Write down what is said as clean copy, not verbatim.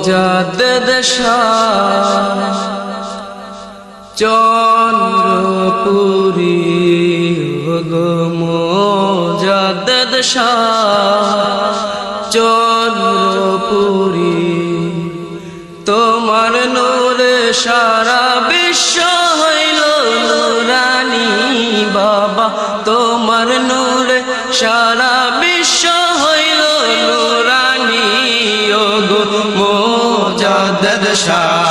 মোজাদ্দেদ শাহ চন্দ্রপুরী গো মোজাদ্দেদ শাহ চন্দ্রপুরী তোমার নূরে সারা বিশ্ব হইল নূরানী বাবা তোমার নূরে সারা বিশ্ব হইল নূরানী ও গো মোজাদ্দেদ শাহ